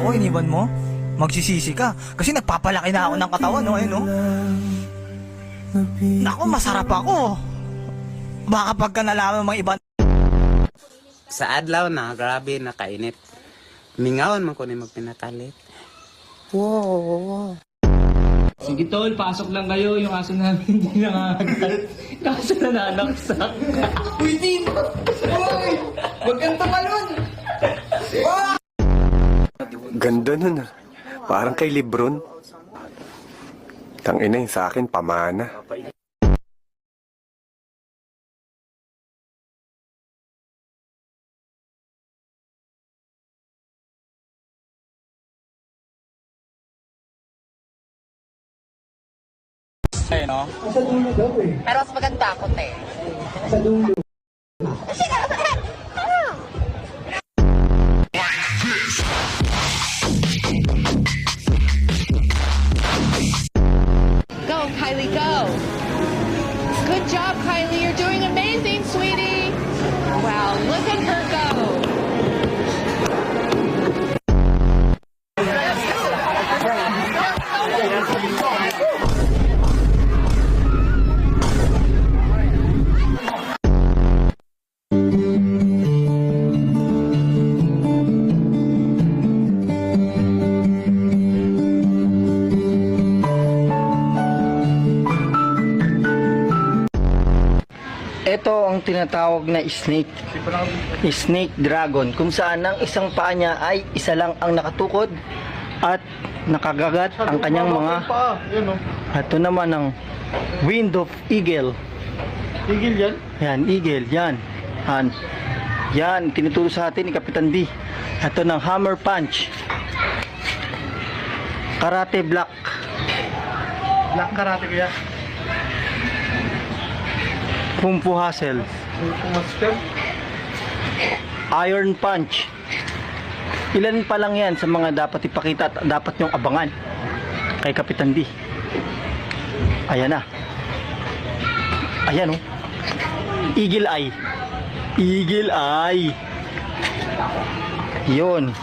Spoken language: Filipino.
ko, iniwan mo. Magsisisi ka. Kasi nagpapalaki na ako ng katawan, no? Ayun, no? Naku, masarap ako. Baka pagka nalaman mga iba. Sa adlaw na, grabe, nakainit. Mingawan man ko ni magpinakalit. Wow. Sige tol, pasok lang kayo. Yung aso namin hindi nangangagat. Kaso nananaksak. Uy, Tin! Uy! Huwag kang tumalon! Ganda nun ah. Parang kay Lebron. Tangina yun sa akin, pamana. Ayun, no? Pero mas maganda ako, te. Go, Kylie, go. Good job, Kylie. You're doing amazing, sweetie. Wow, look at her go. Ito ang tinatawag na snake. Snake dragon. Kung saan ang isang paa niya ay isa lang ang nakatukod at nakagagat ang kanyang mga. Ito naman ang wind of eagle. Eagle yan? Yan, eagle. Yan. Yan, tinuturo sa atin ni Kapitan D. Ito ng hammer punch. Karate black. Black karate kaya? Kung Fu Hustle. Iron Punch. Ilan pa lang yan sa mga dapat ipakita at dapat nyong abangan kay Kapitan D. Ayan na. Ayan, oh. Eagle Eye. Eagle Eye. Yun.